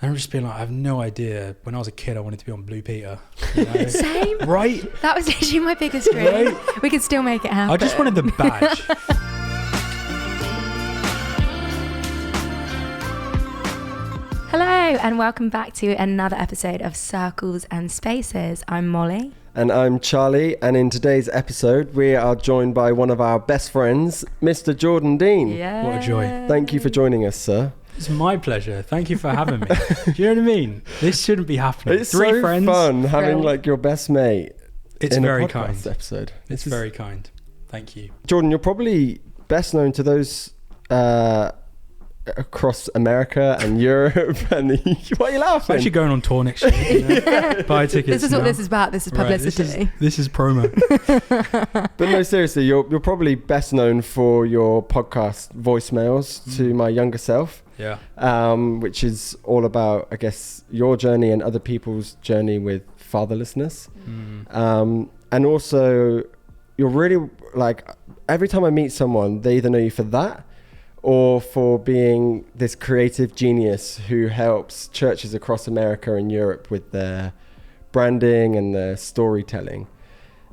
And I'm just being like, I have no idea. When I was a kid, I wanted to be on Blue Peter. You know? Same. Right? That was actually my biggest dream. Right? We could still make it happen. I just wanted the badge. Hello, and welcome back to another episode of Circles and Spaces. I'm Molly. And I'm Charlie, and in today's episode, we are joined by one of our best friends, Mr. Jordan Deen. Yeah. What a joy. Thank you for joining us, sir. It's my pleasure. Thank you for having me. Do you know what I mean? This shouldn't be happening. It's Three so friends. fun having Thrill. like your best mate It's in very a podcast kind. episode. It's very kind. Thank you. Jordan, you're probably best known to those across America and Europe. And why are you I'm laughing? actually going on tour next year. You know? Buy tickets. This is what now. this is about. This is Right, publicity. this is promo. But no, seriously, you're probably best known for your podcast voicemails to my younger self. Yeah. Which is all about, I guess, your journey and other people's journey with fatherlessness. And also, you're really like, every time I meet someone, they either know you for that or for being this creative genius who helps churches across America and Europe with their branding and their storytelling.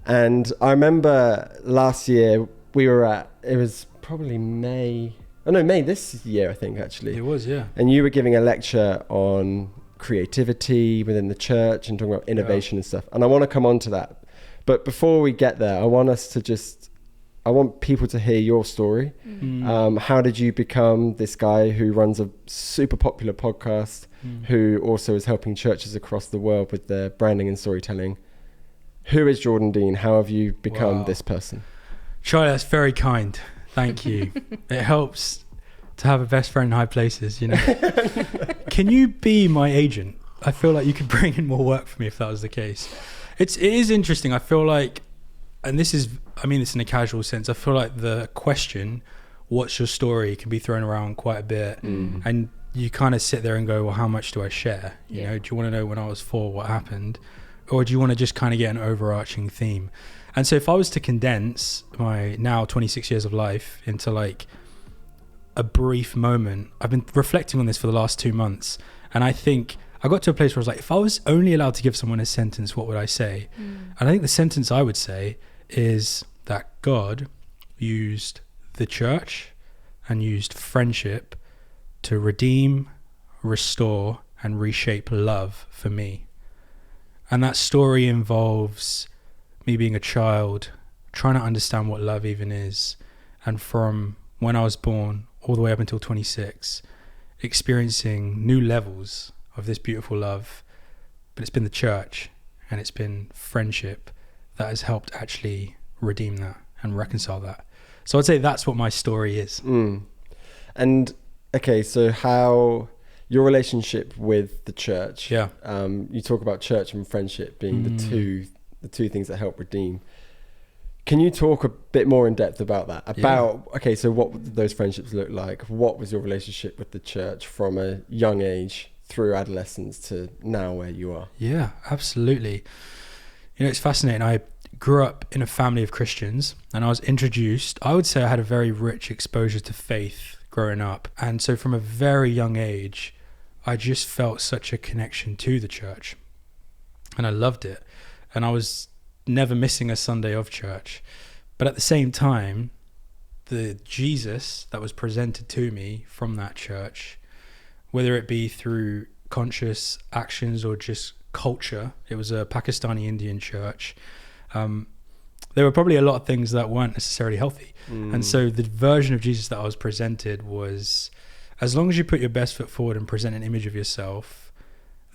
And I remember last year it was probably May this year, I think, actually. It was, yeah. And you were giving a lecture on creativity within the church and talking about innovation and stuff. And I want to come on to that. But before we get there, I want people to hear your story. How did you become this guy who runs a super popular podcast, who also is helping churches across the world with their branding and storytelling? Who is Jordan Deen? How have you become this person? Charlie, that's very kind. Thank you. It helps to have a best friend in high places, you know. Can you be my agent? I feel like you could bring in more work for me if that was the case. It is interesting. I feel like, and I mean this in a casual sense, I feel like the question, what's your story, can be thrown around quite a bit. And you kind of sit there and go, well, how much do I share? You know, do you want to know when I was 4 what happened? Or do you want to just kind of get an overarching theme? And so if I was to condense my now 26 years of life into like a brief moment, I've been reflecting on this for the last 2 months. And I think I got to a place where I was like, if I was only allowed to give someone a sentence, what would I say? And I think the sentence I would say is that God used the church and used friendship to redeem, restore, and reshape love for me. And that story involves me being a child, trying to understand what love even is. And from when I was born all the way up until 26, experiencing new levels of this beautiful love. But it's been the church and it's been friendship that has helped actually redeem that and reconcile that. So I'd say that's what my story is. And okay, so how your relationship with the church, you talk about church and friendship being the two things that help redeem. Can you talk a bit more in depth about that? Okay, so what did those friendships look like? What was your relationship with the church from a young age through adolescence to now where you are? Yeah, absolutely. You know, it's fascinating. I grew up in a family of Christians and I was introduced, I would say I had a very rich exposure to faith growing up. And so from a very young age, I just felt such a connection to the church and I loved it. And I was never missing a Sunday of church. But at the same time, the Jesus that was presented to me from that church, whether it be through conscious actions or just culture, it was a Pakistani Indian church. There were probably a lot of things that weren't necessarily healthy. And so the version of Jesus that I was presented was, as long as you put your best foot forward and present an image of yourself,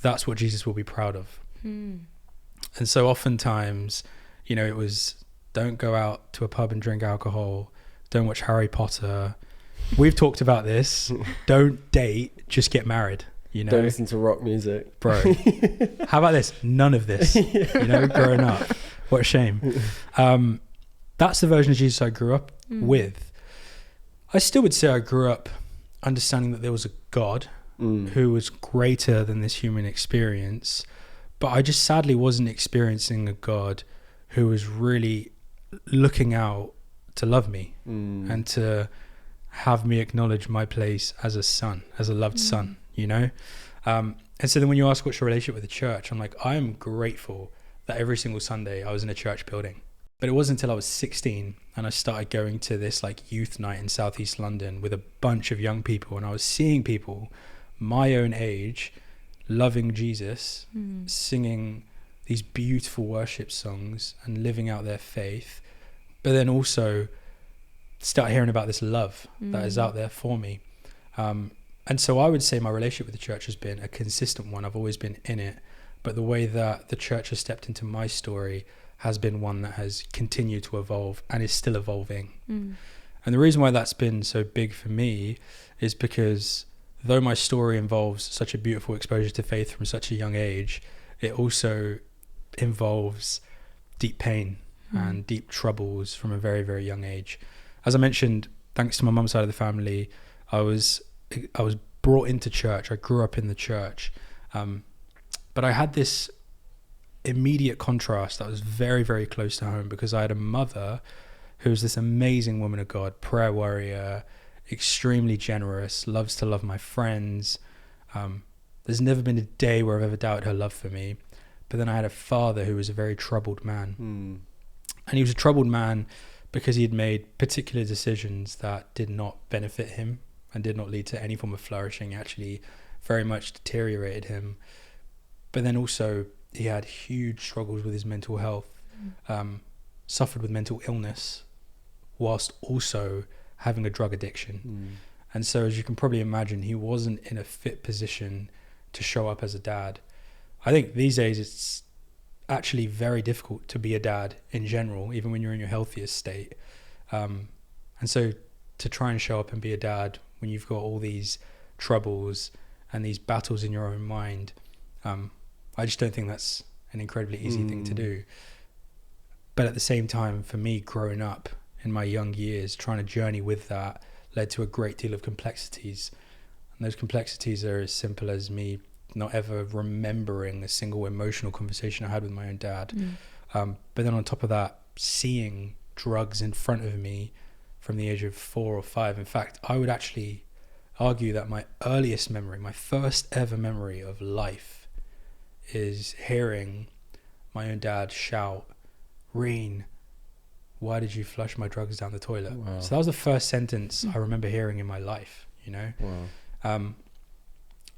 that's what Jesus will be proud of. And so oftentimes, you know, it was, don't go out to a pub and drink alcohol, don't watch Harry Potter. We've talked about this. Don't date, just get married. You know? Don't listen to rock music. Bro, how about this? None of this, you know, growing up. What a shame. That's the version of Jesus I grew up with. I still would say I grew up understanding that there was a God who was greater than this human experience. But I just sadly wasn't experiencing a God who was really looking out to love me and to have me acknowledge my place as a son, as a loved son, you know? And so then when you ask what's your relationship with the church, I'm like, I am grateful that every single Sunday I was in a church building. But it wasn't until I was 16 and I started going to this like youth night in Southeast London with a bunch of young people, and I was seeing people my own age loving Jesus, singing these beautiful worship songs and living out their faith, but then also start hearing about this love that is out there for me. And so I would say my relationship with the church has been a consistent one. I've always been in it, but the way that the church has stepped into my story has been one that has continued to evolve and is still evolving. And the reason why that's been so big for me is because though my story involves such a beautiful exposure to faith from such a young age, it also involves deep pain and deep troubles from a very, very young age. As I mentioned, thanks to my mum's side of the family, I was brought into church. I grew up in the church. But I had this immediate contrast that was very, very close to home, because I had a mother who was this amazing woman of God, prayer warrior, extremely generous, loves to love my friends. There's never been a day where I've ever doubted her love for me. But then I had a father who was a very troubled man. And he was a troubled man because he had made particular decisions that did not benefit him and did not lead to any form of flourishing, actually very much deteriorated him. But then also he had huge struggles with his mental health, suffered with mental illness, whilst also having a drug addiction. And so, as you can probably imagine, he wasn't in a fit position to show up as a dad. I think these days it's actually very difficult to be a dad in general, even when you're in your healthiest state. And so to try and show up and be a dad when you've got all these troubles and these battles in your own mind, I just don't think that's an incredibly easy thing to do. But at the same time, for me, growing up in my young years, trying to journey with that led to a great deal of complexities. And those complexities are as simple as me not ever remembering a single emotional conversation I had with my own dad. But then on top of that, seeing drugs in front of me from the age of 4 or 5. In fact, I would actually argue that my earliest memory, my first ever memory of life, is hearing my own dad shout, "Reen, why did you flush my drugs down the toilet?" Wow. So that was the first sentence I remember hearing in my life, you know? Wow.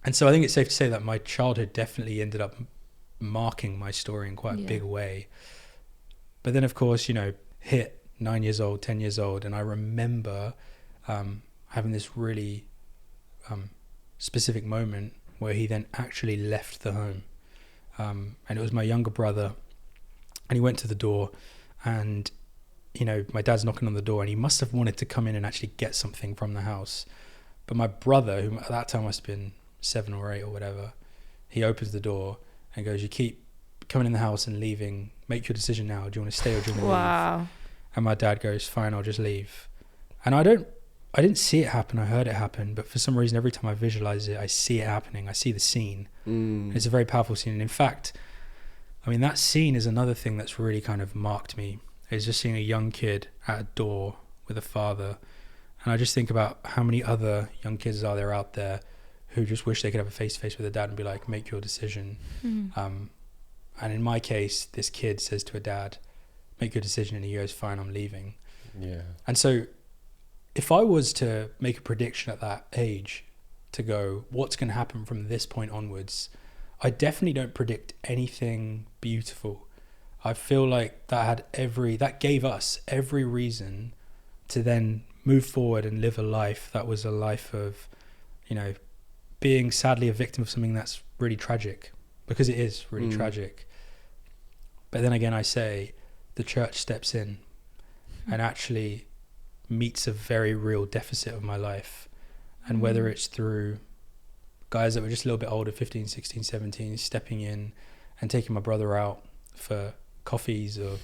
And so I think it's safe to say that my childhood definitely ended up marking my story in quite a big way. But then, of course, you know, hit 9 years old, 10 years old, and I remember having this really specific moment where he then actually left the home. And it was my younger brother, and he went to the door, and, you know, my dad's knocking on the door, and he must have wanted to come in and actually get something from the house. But my brother, who at that time must have been 7 or 8 or whatever, he opens the door and goes, "You keep coming in the house and leaving. Make your decision now. Do you want to stay or do you want to leave?" And my dad goes, "Fine, I'll just leave." And I didn't see it happen. I heard it happen, but for some reason, every time I visualize it, I see it happening. I see the scene. It's a very powerful scene. And in fact, I mean, that scene is another thing that's really kind of marked me, is just seeing a young kid at a door with a father. And I just think about how many other young kids are there out there who just wish they could have a face-to-face with a dad and be like, "Make your decision." And in my case, this kid says to a dad, "Make your decision," and he goes, "Fine, I'm leaving." Yeah. And so if I was to make a prediction at that age to go, what's going to happen from this point onwards, I definitely don't predict anything beautiful. I feel like that gave us every reason to then move forward and live a life that was a life of, you know, being sadly a victim of something that's really tragic, because it is really tragic. But then again, I say the church steps in and actually meets a very real deficit of my life. And whether it's through guys that were just a little bit older, 15, 16, 17, stepping in and taking my brother out for coffees or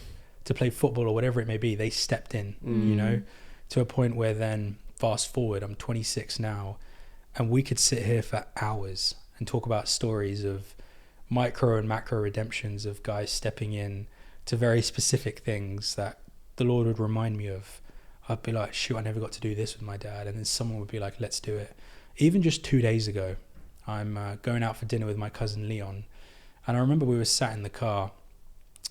to play football or whatever it may be, they stepped in, you know, to a point where then fast forward, I'm 26 now, and we could sit here for hours and talk about stories of micro and macro redemptions of guys stepping in to very specific things that the Lord would remind me of. I'd be like, shoot, I never got to do this with my dad. And then someone would be like, let's do it. Even just 2 days ago, I'm going out for dinner with my cousin Leon. And I remember we were sat in the car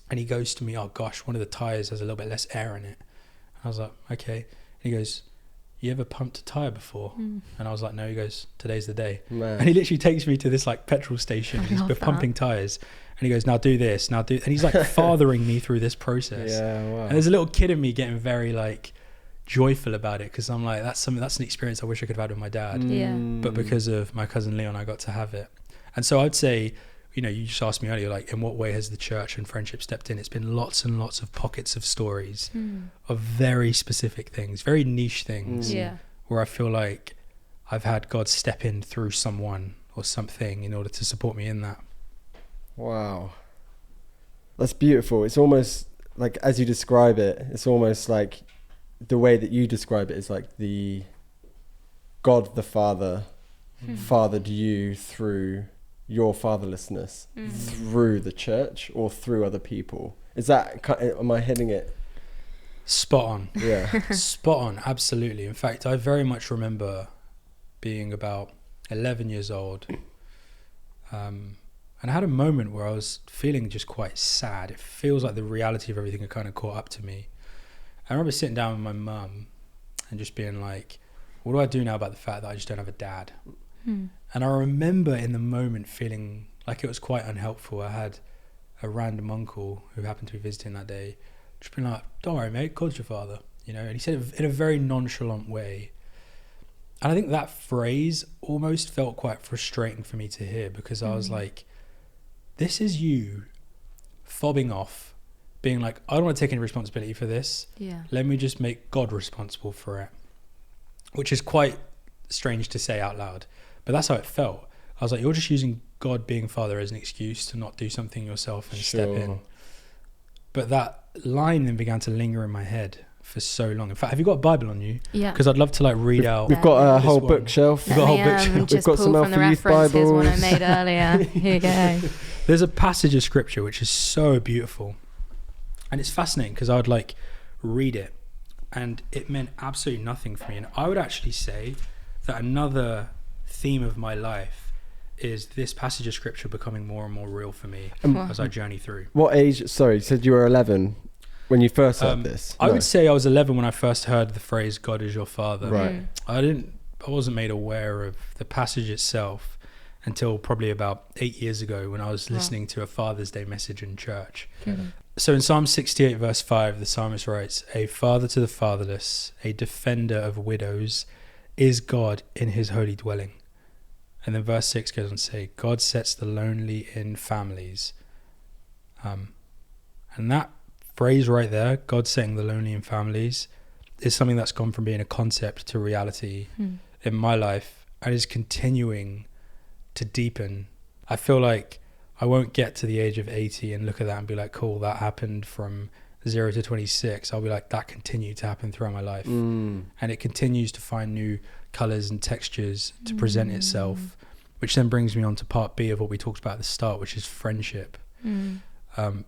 and he goes to me, oh gosh, one of the tyres has a little bit less air in it. And I was like, okay. And he goes, you ever pumped a tyre before? And I was like, no. He goes, today's the day. Man. And he literally takes me to this like petrol station. He's pumping tyres. And he goes, now do this, now do. And he's like fathering me through this process. Yeah, wow. And there's a little kid in me getting very like joyful about it, because I'm like, that's an experience I wish I could have had with my dad. Yeah. But because of my cousin Leon, I got to have it. And so I'd say, you know, you just asked me earlier, like, in what way has the church and friendship stepped in? It's been lots and lots of pockets of stories of very specific things, very niche things, where I feel like I've had God step in through someone or something in order to support me in that. Wow. That's beautiful. It's almost like, as you describe it, it's almost like the way that you describe it is like the God the Father fathered you through your fatherlessness through the church or through other people. Is that, am I hitting it? Spot on. Yeah. Spot on, absolutely. In fact, I very much remember being about 11 years old, and I had a moment where I was feeling just quite sad. It feels like the reality of everything had kind of caught up to me. I remember sitting down with my mum and just being like, what do I do now about the fact that I just don't have a dad? And I remember in the moment feeling like it was quite unhelpful. I had a random uncle who happened to be visiting that day, just being like, don't worry, mate, God's your father, you know. And he said it in a very nonchalant way. And I think that phrase almost felt quite frustrating for me to hear, because I was like, this is you fobbing off, being like, I don't want to take any responsibility for this. Yeah. Let me just make God responsible for it. Which is quite strange to say out loud, but that's how it felt. I was like, you're just using God being father as an excuse to not do something yourself and step in. But that line then began to linger in my head for so long. In fact, have you got a Bible on you? Yeah. Because I'd love to like read out. We've got a whole one. bookshelf. We've got a whole bookshelf. Just We've got some pull from the Alpha Youth reference. Here's one I Bibles. made earlier. Here you go. There's a passage of scripture which is so beautiful, and it's fascinating because I would like read it and it meant absolutely nothing for me. And I would actually say that another theme of my life is this passage of scripture becoming more and more real for me as I journey through. What age? Sorry, you said you were 11 when you first heard this. I would say I was 11 when I first heard the phrase "God is your father." Right. I wasn't made aware of the passage itself until probably about 8 years ago, when I was listening to a Father's Day message in church. So in Psalm 68 verse 5, the psalmist writes, "A father to the fatherless, a defender of widows, is God in his holy dwelling." And then verse 6 goes on to say, "God sets the lonely in families." And that phrase right there, God setting the lonely in families, is something that's gone from being a concept to reality in my life, and is continuing to deepen. I feel like I won't get to the age of 80 and look at that and be like, cool, that happened from 0 to 26. I'll be like, that continued to happen throughout my life. And it continues to find new colors and textures to present itself, which then brings me on to part B of what we talked about at the start, which is friendship.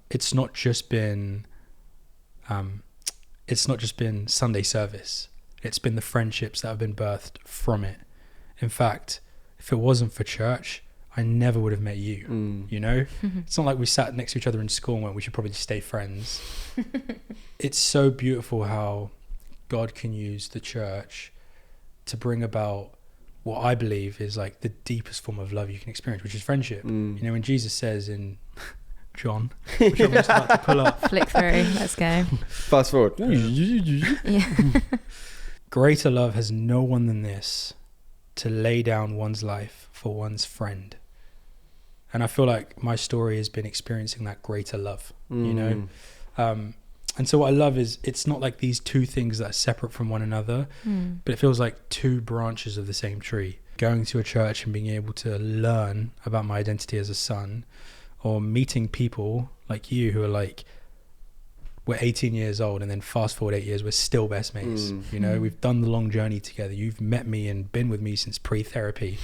It's not just been Sunday service. It's been the friendships that have been birthed from it. In fact, if it wasn't for church, I never would have met you. You know, it's not like we sat next to each other in school and went, we should probably stay friends. It's so beautiful how God can use the church to bring about what I believe is like the deepest form of love you can experience, which is friendship. You know, when Jesus says in John, which I'm just about to pull up. Flick through. Let's go. Fast forward. Yeah. Greater love has no one than this, to lay down one's life for one's friend. And I feel like my story has been experiencing that greater love, you know? And so what I love is it's not like these two things that are separate from one another, but it feels like two branches of the same tree. Going to a church and being able to learn about my identity as a son, or meeting people like you who are like, we're 18 years old, and then fast forward 8 years, we're still best mates. You know, we've done the long journey together. You've met me and been with me since pre-therapy.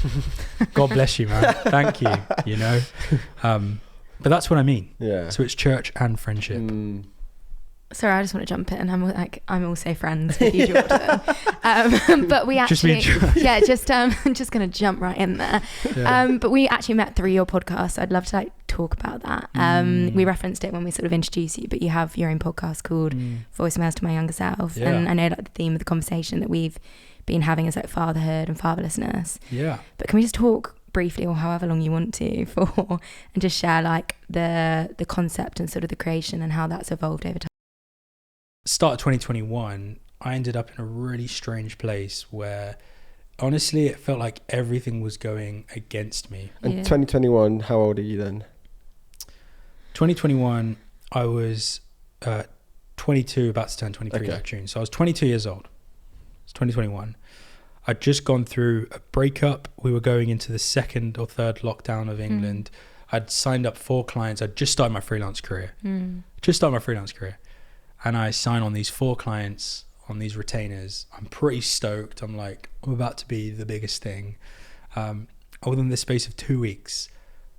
God bless you, man. Thank you, you know. But that's what I mean. Yeah. So it's church and friendship. Sorry, I just want to jump in. I'm also friends with you, Jordan. But we actually, I'm just going to jump right in there. Yeah. But we actually met through your podcast. So I'd love to talk about that. We referenced it when we sort of introduced you, but you have your own podcast called Voicemails to My Younger Self. Yeah. And I know the theme of the conversation that we've been having is fatherhood and fatherlessness. Yeah. But can we just talk briefly, or however long you want to, and just share the concept and sort of the creation and how that's evolved over time? Start of 2021, I ended up in a really strange place where honestly it felt like everything was going against me. And 2021, how old are you then? 2021, I was 22, about to turn 23 that June. So I was 22 years old. It's 2021. I'd just gone through a breakup. We were going into the second or third lockdown of England. I'd signed up 4 clients. I'd just started my freelance career. And I sign on these 4 clients on these retainers. I'm pretty stoked. I'm about to be the biggest thing. Within the space of 2 weeks,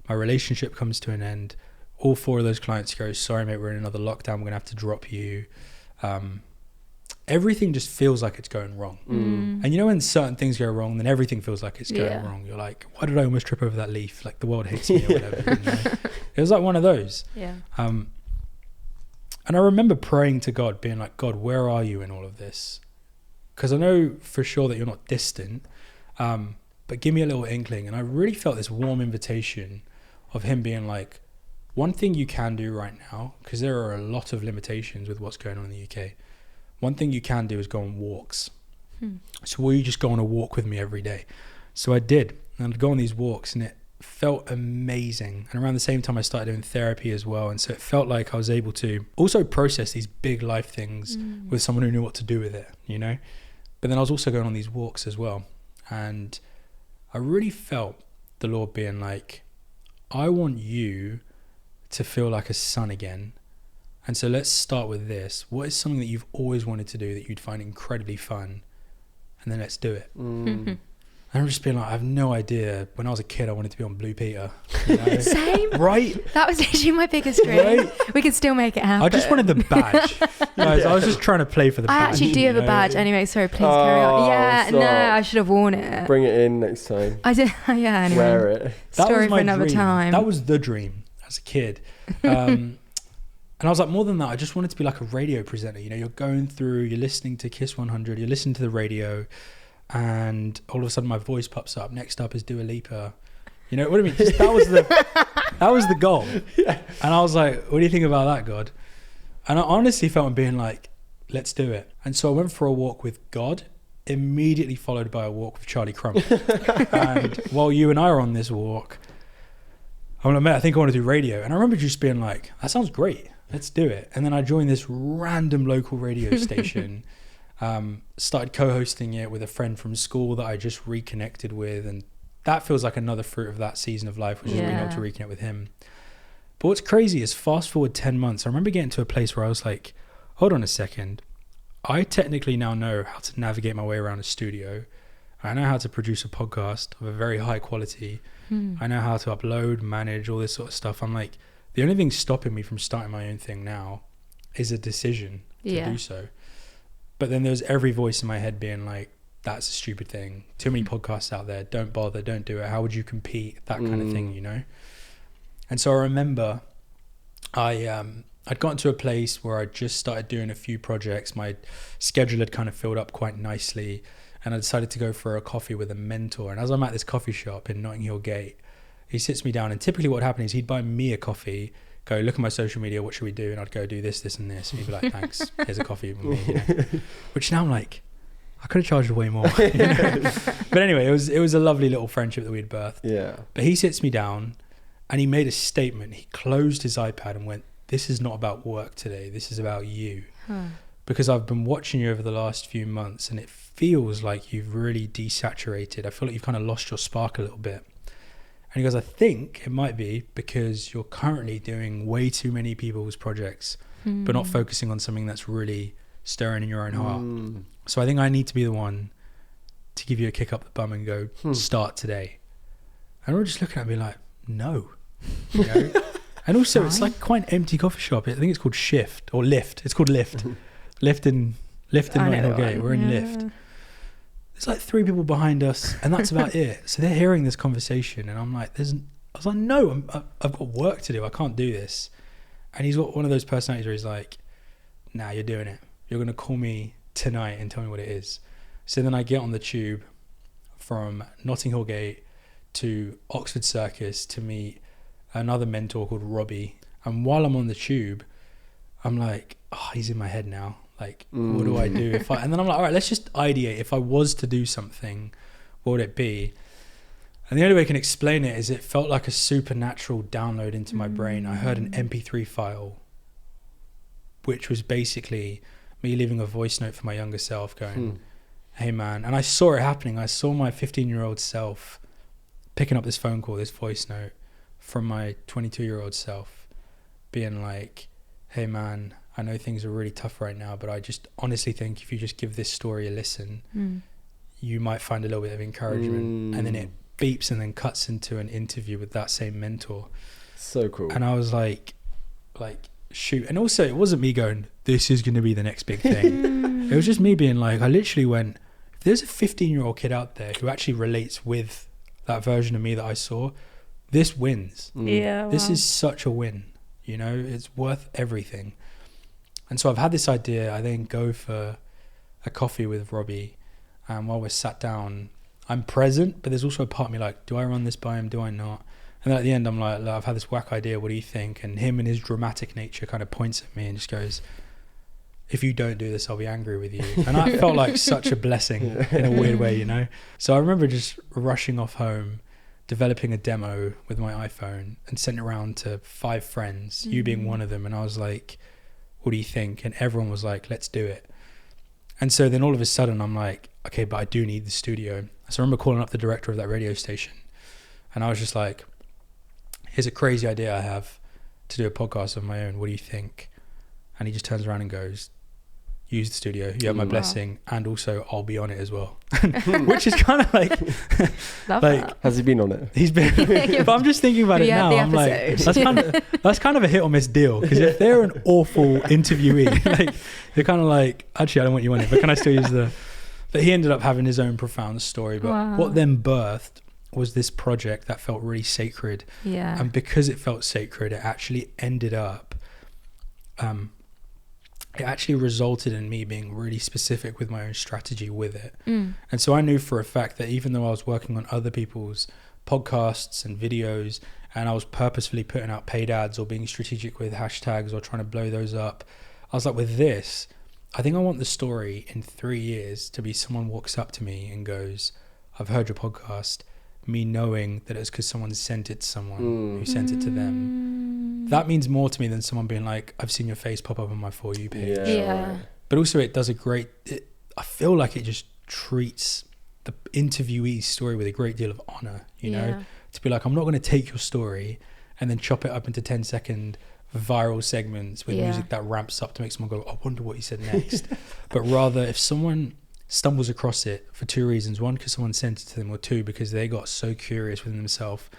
my relationship comes to an end. All 4 of those clients go, sorry mate, we're in another lockdown. We're gonna have to drop you. Everything just feels like it's going wrong. And when certain things go wrong, then everything feels like it's going wrong. You're like, why did I almost trip over that leaf? Like the world hates me or whatever. It was like one of those. Yeah. And I remember praying to God, being like, God, where are you in all of this? Because I know for sure that you're not distant, but give me a little inkling. And I really felt this warm invitation of him being like, one thing you can do right now, because there are a lot of limitations with what's going on in the UK. One thing you can do is go on walks. So will you just go on a walk with me every day? So I did. And I'd go on these walks and it felt amazing. And around the same time I started doing therapy as well, and so it felt like I was able to also process these big life things with someone who knew what to do with it, but then I was also going on these walks as well, and I really felt the Lord being like, I want you to feel like a son again, and so let's start with this. What is something that you've always wanted to do that you'd find incredibly fun, and then let's do it. And I'm just being like, I have no idea. When I was a kid, I wanted to be on Blue Peter. Same. Right? That was actually my biggest dream. Right? We could still make it happen. I just wanted the badge. Guys, I was just trying to play for the badge. I actually do have a badge. Anyway, sorry, please carry on. Yeah, stop. No, I should have worn it. Bring it in next time. I did. Yeah, anyway. Wear it. Story for another time. That was the dream as a kid. And I was like, more than that, I just wanted to be like a radio presenter. You're going through, you're listening to Kiss 100, you're listening to the radio, and all of a sudden my voice pops up. Next up is Dua Lipa. What I mean? Just, that was the goal. Yeah. And I was like, what do you think about that, God? And I honestly felt him being like, let's do it. And so I went for a walk with God, immediately followed by a walk with Charlie Crump. And while you and I are on this walk, I'm like, mate, I think I want to do radio. And I remember just being like, that sounds great. Let's do it. And then I joined this random local radio station. Started co-hosting it with a friend from school that I just reconnected with, and that feels like another fruit of that season of life, which is being able to reconnect with him. But what's crazy is fast forward 10 months, I remember getting to a place where I was like, hold on a second, I technically now know how to navigate my way around a studio. I know how to produce a podcast of a very high quality. I know how to upload, manage, all this sort of stuff. I'm like, the only thing stopping me from starting my own thing now is a decision to do so. But then there's every voice in my head being like, that's a stupid thing. Too many podcasts out there. Don't bother. Don't do it. How would you compete? That kind of thing, And so I remember I'd gotten to a place where I just started doing a few projects. My schedule had kind of filled up quite nicely. And I decided to go for a coffee with a mentor. And as I'm at this coffee shop in Notting Hill Gate, he sits me down. And typically what happened is he'd buy me a coffee, go, look at my social media, what should we do? And I'd go do this, and this. And he'd be like, thanks, here's a coffee with me. Which now I'm like, I could have charged way more. But anyway, it was a lovely little friendship that we'd birthed. Yeah. But he sits me down and he made a statement. He closed his iPad and went, this is not about work today. This is about you. Because I've been watching you over the last few months and it feels like you've really desaturated. I feel like you've kind of lost your spark a little bit. And he goes, I think it might be because you're currently doing way too many people's projects, but not focusing on something that's really stirring in your own heart. So I think I need to be the one to give you a kick up the bum and go, start today. And we're just looking at me like, no. And also, it's like quite an empty coffee shop. I think it's called Shift or Lift. It's called Lift. Lift in Notting Hill Gate. We're in Lift. There's like 3 people behind us, and that's about it. So they're hearing this conversation, and I'm like, I was like, no, I've got work to do. I can't do this. And he's got one of those personalities where he's like, nah, you're doing it. You're going to call me tonight and tell me what it is. So then I get on the tube from Notting Hill Gate to Oxford Circus to meet another mentor called Robbie. And while I'm on the tube, I'm like, oh, he's in my head now. Like, what do I do? And then I'm like, all right, let's just ideate. If I was to do something, what would it be? And the only way I can explain it is it felt like a supernatural download into my brain. I heard an MP3 file, which was basically me leaving a voice note for my younger self going, hey man. And I saw it happening. I saw my 15-year-old self picking up this phone call, this voice note from my 22-year-old self being like, hey man, I know things are really tough right now, but I just honestly think if you just give this story a listen, you might find a little bit of encouragement. And then it beeps and then cuts into an interview with that same mentor. So cool. And I was like shoot. And also it wasn't me going, this is going to be the next big thing. It was just me being like, I literally went, if there's a 15-year-old kid out there who actually relates with that version of me that I saw, this wins. This is such a win, you know, it's worth everything. And so I've had this idea. I then go for a coffee with Robbie, and while we're sat down, I'm present, but there's also a part of me like, do I run this by him? Do I not? And then at the end, I'm like, look, I've had this whack idea. What do you think? And him and his dramatic nature kind of points at me and just goes, if you don't do this, I'll be angry with you. And I felt like such a blessing in a weird way, you know? So I remember just rushing off home, developing a demo with my iPhone and sent it around to 5 friends, you being one of them. And I was like, what do you think? And everyone was like, let's do it. And so then all of a sudden I'm like, okay, but I do need the studio. So I remember calling up the director of that radio station, and I was just like, here's a crazy idea I have to do a podcast of my own. What do you think? And he just turns around and goes, use the studio. You have my blessing, and also I'll be on it as well. Which is kind of like, has he been on it? He's been, but I'm just thinking about it now. I'm like, that's kind of a hit or miss deal, because if they're an awful interviewee, like they're kind of like, actually I don't want you on it, but can I still use the? But he ended up having his own profound story. But what then birthed was this project that felt really sacred. Yeah. And because it felt sacred, it actually ended up, it actually resulted in me being really specific with my own strategy with it. And so I knew for a fact that even though I was working on other people's podcasts and videos, and I was purposefully putting out paid ads or being strategic with hashtags or trying to blow those up, I was like, with this, I think I want the story in 3 years to be someone walks up to me and goes, I've heard your podcast, me knowing that it's because someone sent it to someone who sent it to them. That means more to me than someone being like, I've seen your face pop up on my For You page. But also it does I feel like it just treats the interviewee's story with a great deal of honor, you know, to be like, I'm not going to take your story and then chop it up into 10-second viral segments with music that ramps up to make someone go, I wonder what he said next. But rather, if someone stumbles across it for 2 reasons, 1, because someone sent it to them, or 2, because they got so curious within themselves,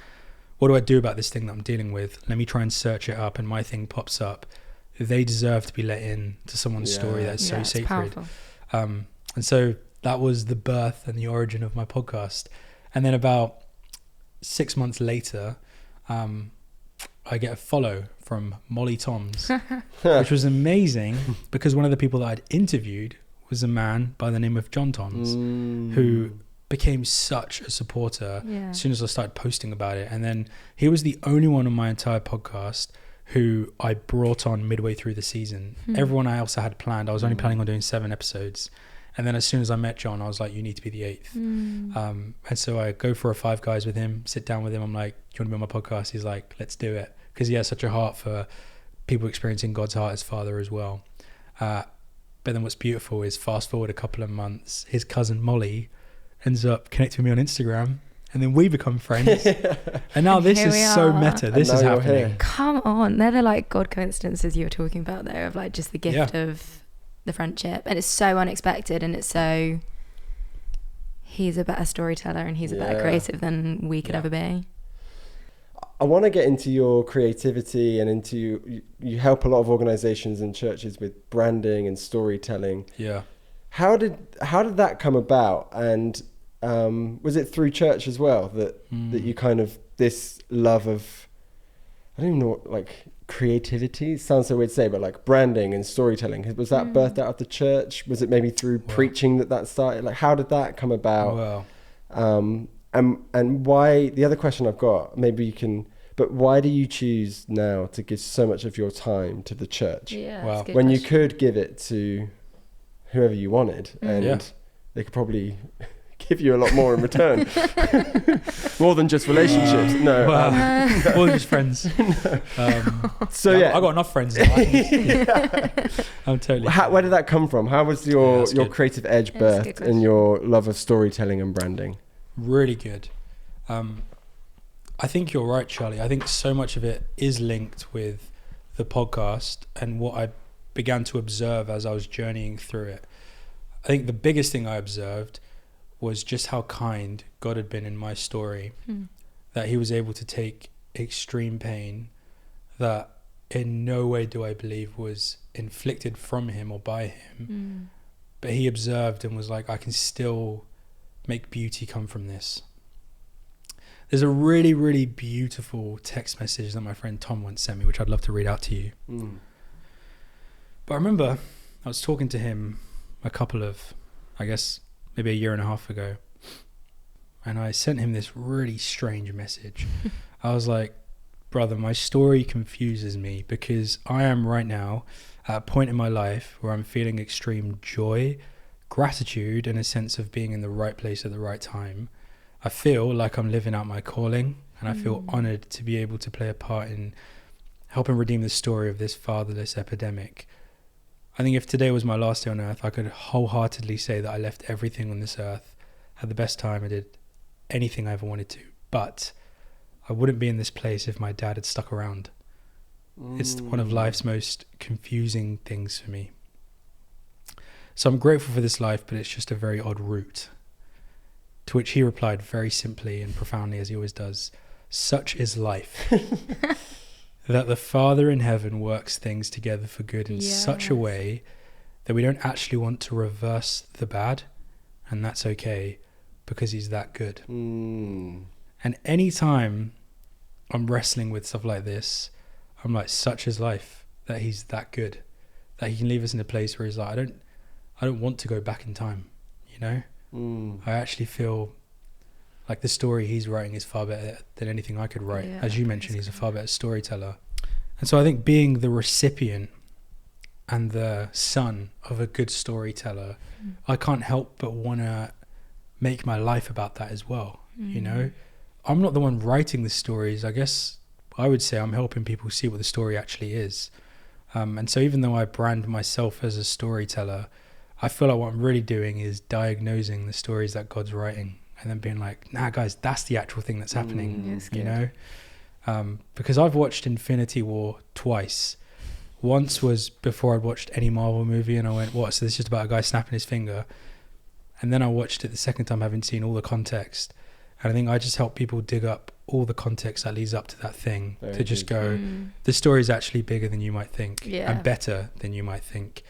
what do I do about this thing that I'm dealing with? Let me try and search it up, and my thing pops up. They deserve to be let in to someone's story that's so sacred. And so that was the birth and the origin of my podcast. And then about 6 months later, I get a follow from Molly Toms, which was amazing, because one of the people that I'd interviewed was a man by the name of John Toms, who became such a supporter as soon as I started posting about it. And then he was the only one on my entire podcast who I brought on midway through the season. Everyone else I had planned, I was only planning on doing 7 episodes. And then as soon as I met John, I was like, you need to be the 8th. And so I go for a 5 guys with him, sit down with him. I'm like, do you want to be on my podcast? He's like, let's do it. Because he has such a heart for people experiencing God's heart as Father as well. But then what's beautiful is, fast forward a couple of months, his cousin Molly ends up connecting with me on Instagram, and then we become friends. And now this is so meta. This is happening. Come on. They're the like God coincidences you were talking about there, of like just the gift of the friendship. And it's so unexpected, and it's so, he's a better storyteller and he's a better creative than we could ever be. I want to get into your creativity and into you help a lot of organizations and churches with branding and storytelling. Yeah. How did that come about? And was it through church as well that you kind of this love of, I don't even know what, like creativity sounds so weird to say, but like branding and storytelling, was that birthed out of the church? Was it maybe through preaching that started? Like how did that come about? And why, the other question I've got, maybe you can, but why do you choose now to give so much of your time to the church? Yeah, wow. When you could give it to whoever you wanted, and they could probably give you a lot more in return. More than just relationships. No. More than just friends. So I got enough friends now. I'm totally. Where did that come from? How was your creative edge birthed and your love of storytelling and branding? Really good. I think you're right, Charlie. I think so much of it is linked with the podcast and what I began to observe as I was journeying through it. I think the biggest thing I observed was just how kind God had been in my story, that he was able to take extreme pain that in no way do I believe was inflicted from him or by him, but he observed and was like, I can still make beauty come from this. There's a really, really beautiful text message that my friend Tom once sent me, which I'd love to read out to you. But I remember I was talking to him a couple of, I guess, maybe a year and a half ago. And I sent him this really strange message. I was like, brother, my story confuses me because I am right now at a point in my life where I'm feeling extreme joy, gratitude, and a sense of being in the right place at the right time. I feel like I'm living out my calling, and I feel honored to be able to play a part in helping redeem the story of this fatherless epidemic. I think if today was my last day on earth, I could wholeheartedly say that I left everything on this earth, had the best time, I did anything I ever wanted to. But I wouldn't be in this place if my dad had stuck around. It's one of life's most confusing things for me. So I'm grateful for this life, but it's just a very odd route. To which he replied very simply and profoundly, as he always does, such is life. That the Father in heaven works things together for good in such a way that we don't actually want to reverse the bad, and that's okay because he's that good. And any time I'm wrestling with stuff like this, I'm like, such is life, that he's that good, that he can leave us in a place where he's like, I don't want to go back in time, you know? I actually feel like the story he's writing is far better than anything I could write. As you mentioned, he's a far better storyteller. And so I think being the recipient and the son of a good storyteller, I can't help but want to make my life about that as well. You know, I'm not the one writing the stories. I guess I would say I'm helping people see what the story actually is. And so even though I brand myself as a storyteller, I feel like what I'm really doing is diagnosing the stories that God's writing and then being like, nah, guys, that's the actual thing that's happening, you know? Because I've watched Infinity War twice. Once was before I'd watched any Marvel movie and I went, what? So this is just about a guy snapping his finger. And then I watched it the second time, having seen all the context. And I think I just help people dig up all the context that leads up to that thing to just go, the story is actually bigger than you might think and better than you might think.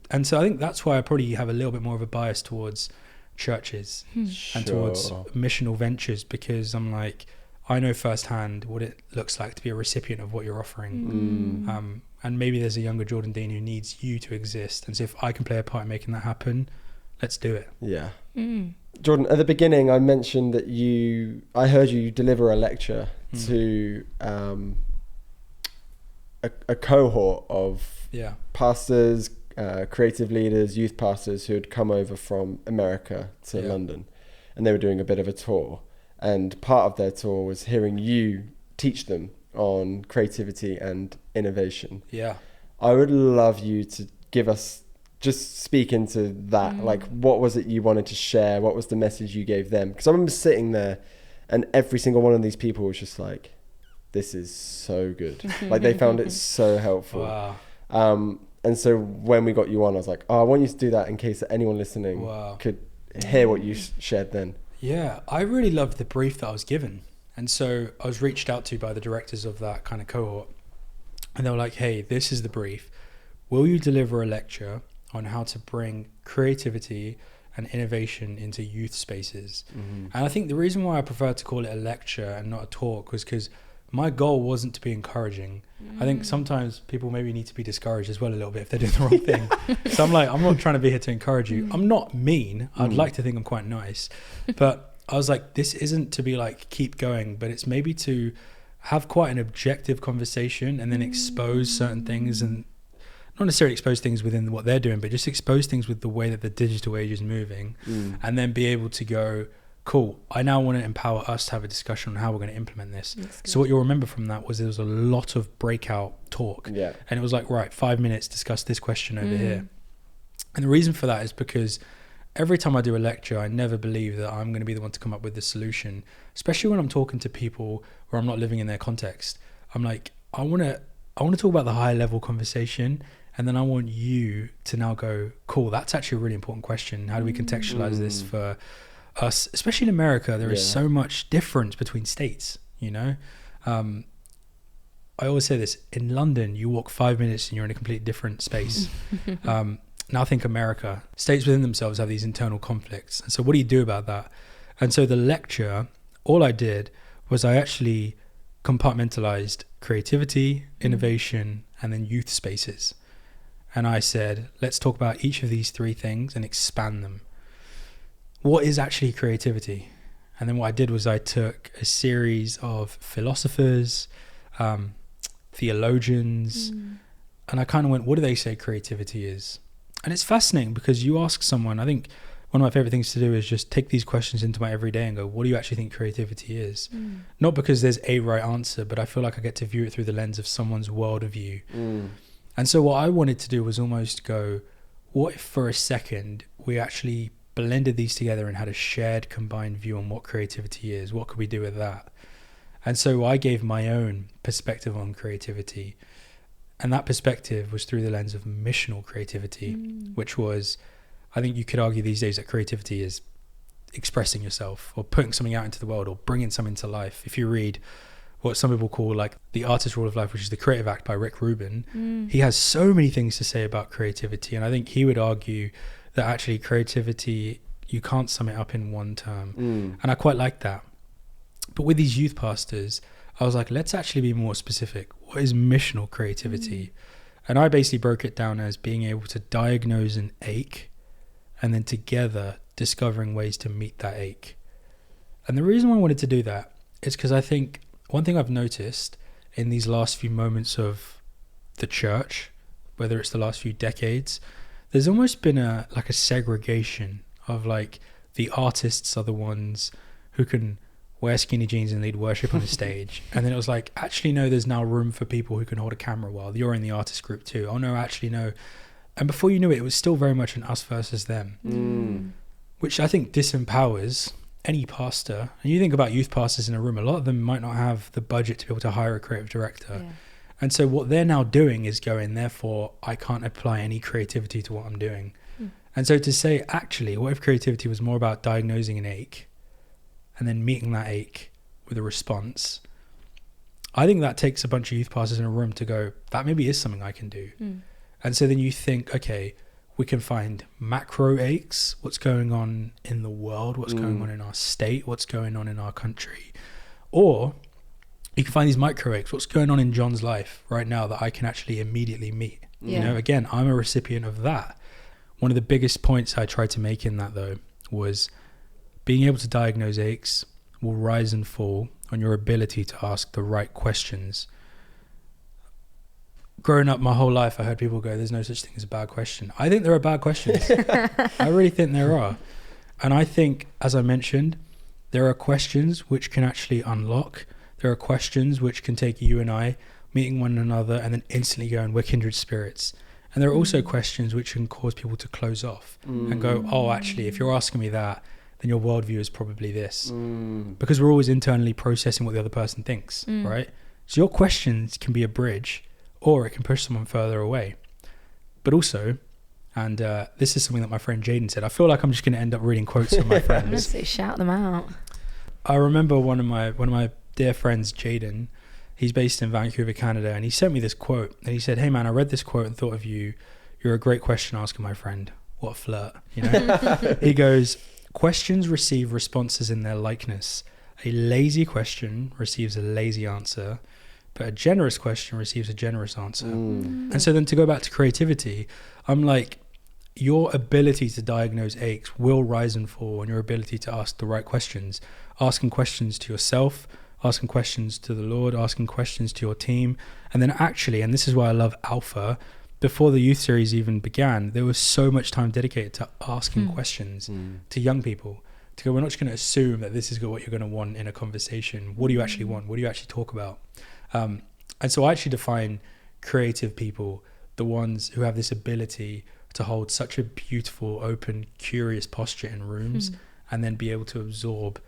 And so I think that's why I probably have a little bit more of a bias towards churches and towards missional ventures, because I'm like, I know firsthand what it looks like to be a recipient of what you're offering. And maybe there's a younger Jordan Deen who needs you to exist. And so if I can play a part in making that happen, let's do it. Yeah. Jordan, at the beginning, I mentioned that I heard you deliver a lecture to a cohort of pastors, creative leaders, youth pastors who had come over from America to London, and they were doing a bit of a tour. And part of their tour was hearing you teach them on creativity and innovation. I would love you to give us, just speak into that. Like, what was it you wanted to share? What was the message you gave them? Because I remember sitting there and every single one of these people was just like, this is so good. Like, they found it so helpful. And so when we got you on, I was like, I want you to do that in case anyone listening could hear what you shared then. Yeah, I really loved the brief that I was given. And so I was reached out to by the directors of that kind of cohort, and they were like, hey, this is the brief. Will you deliver a lecture on how to bring creativity and innovation into youth spaces? And I think the reason why I prefer to call it a lecture and not a talk was because my goal wasn't to be encouraging. I think sometimes people maybe need to be discouraged as well a little bit if they're doing the wrong thing. So I'm like, I'm not trying to be here to encourage you. I'm not mean. I'd like to think I'm quite nice. But I was like, this isn't to be like, keep going, but it's maybe to have quite an objective conversation and then expose certain things, and not necessarily expose things within what they're doing, but just expose things with the way that the digital age is moving, and then be able to go, cool, I now want to empower us to have a discussion on how we're going to implement this. So what you'll remember from that was there was a lot of breakout talk. And it was like, right, 5 minutes, discuss this question over here. And the reason for that is because every time I do a lecture, I never believe that I'm going to be the one to come up with the solution, especially when I'm talking to people where I'm not living in their context. I'm like, I want to talk about the high level conversation, and then I want you to now go, cool, that's actually a really important question. How do we contextualize this for us, especially in America? There is so much difference between states, you know. I always say this, in London you walk 5 minutes and you're in a completely different space. Now think America, states within themselves have these internal conflicts, and so what do you do about that? And so the lecture, all I did was I actually compartmentalized creativity, innovation, and then youth spaces. And I said, let's talk about each of these three things and expand them. What is actually creativity? And then what I did was I took a series of philosophers, theologians, and I kind of went, what do they say creativity is? And it's fascinating because you ask someone, I think one of my favorite things to do is just take these questions into my everyday and go, what do you actually think creativity is? Not because there's a right answer, but I feel like I get to view it through the lens of someone's worldview. And so what I wanted to do was almost go, what if for a second we actually blended these together and had a shared combined view on what creativity is? What could we do with that? And so I gave my own perspective on creativity. And that perspective was through the lens of missional creativity, which was, I think you could argue these days that creativity is expressing yourself or putting something out into the world or bringing something to life. If you read what some people call like the artist rule of life, which is the Creative Act by Rick Rubin, he has so many things to say about creativity. And I think he would argue that actually creativity, you can't sum it up in one term. And I quite like that. But with these youth pastors, I was like, let's actually be more specific. What is missional creativity? And I basically broke it down as being able to diagnose an ache and then together discovering ways to meet that ache. And the reason why I wanted to do that is because I think one thing I've noticed in these last few moments of the church, whether it's the last few decades, there's almost been a segregation of like the artists are the ones who can wear skinny jeans and lead worship on a stage. And then it was like, actually, no, there's now room for people who can hold a camera while you're in the artist group too. Oh no, actually no. And before you knew it, it was still very much an us versus them, which I think disempowers any pastor. And you think about youth pastors in a room, a lot of them might not have the budget to be able to hire a creative director. And so what they're now doing is going, therefore, I can't apply any creativity to what I'm doing. And so to say, actually, what if creativity was more about diagnosing an ache and then meeting that ache with a response? I think that takes a bunch of youth pastors in a room to go, that maybe is something I can do. And so then you think, okay, we can find macro aches, what's going on in the world, what's going on in our state, what's going on in our country. Or you can find these micro aches, what's going on in John's life right now that I can actually immediately meet. You know, again, I'm a recipient of that. One of the biggest points I tried to make in that though was being able to diagnose aches will rise and fall on your ability to ask the right questions. Growing up my whole life, I heard people go, there's no such thing as a bad question. I think there are bad questions. I really think there are. And I think, as I mentioned, there are questions which can actually unlock. There are questions which can take you and I meeting one another and then instantly going, we're kindred spirits. And there are also questions which can cause people to close off and go, oh, actually, if you're asking me that, then your worldview is probably this. Because we're always internally processing what the other person thinks, right? So your questions can be a bridge, or it can push someone further away. But also, and this is something that my friend Jaden said, I feel like I'm just going to end up reading quotes from my friends. Honestly, shout them out. I remember one of my dear friends, Jaden, he's based in Vancouver, Canada, and he sent me this quote. And he said, "Hey man, I read this quote and thought of you. You're a great question asker, my friend." What a flirt, you know? He goes, "Questions receive responses in their likeness. A lazy question receives a lazy answer, but a generous question receives a generous answer." And so then to go back to creativity, I'm like, your ability to diagnose aches will rise and fall on your ability to ask the right questions. Asking questions to yourself, asking questions to the Lord, asking questions to your team. And then actually, and this is why I love Alpha, before the youth series even began, there was so much time dedicated to asking questions to young people. To go, we're not just going to assume that this is what you're going to want in a conversation. What do you actually want? What do you actually talk about? And so I actually define creative people, the ones who have this ability to hold such a beautiful, open, curious posture in rooms and then be able to absorb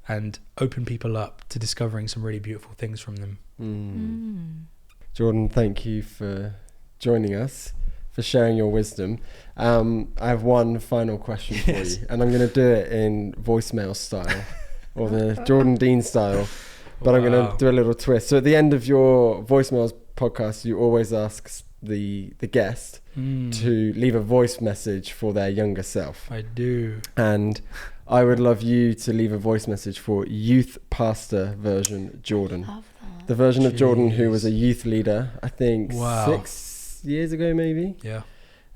and open people up to discovering some really beautiful things from them. Jordan, thank you for joining us, for sharing your wisdom. I have one final question for you, and I'm going to do it in voicemail style or the Jordan Deen style, but I'm going to do a little twist. So at the end of your voicemails podcast, you always ask the guest to leave a voice message for their younger self. I do. And I would love you to leave a voice message for youth pastor version Jordan. Love that. The version of Jordan who was a youth leader, I think 6 years ago maybe. Yeah.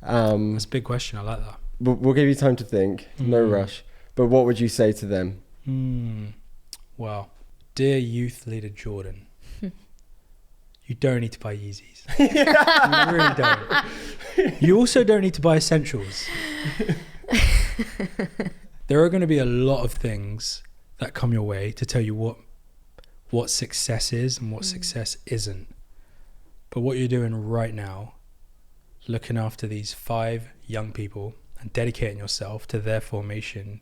That's a big question. I like that. We'll give you time to think. No rush. But what would you say to them? Well, dear youth leader Jordan, you don't need to buy Yeezys. You really don't. You also don't need to buy essentials. There are going to be a lot of things that come your way to tell you what success is and what success isn't. But what you're doing right now, looking after these 5 young people and dedicating yourself to their formation,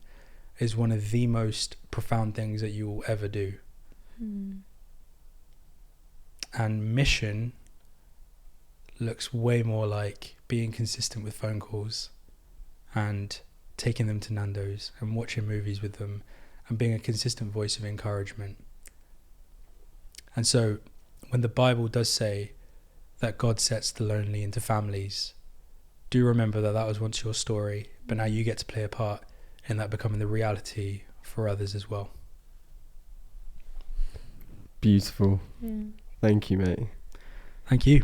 is one of the most profound things that you will ever do. And mission looks way more like being consistent with phone calls and taking them to Nando's and watching movies with them and being a consistent voice of encouragement. And so when the Bible does say that God sets the lonely into families, do remember that was once your story, but now you get to play a part in that becoming the reality for others as well. Beautiful. Thank you, mate. Thank you.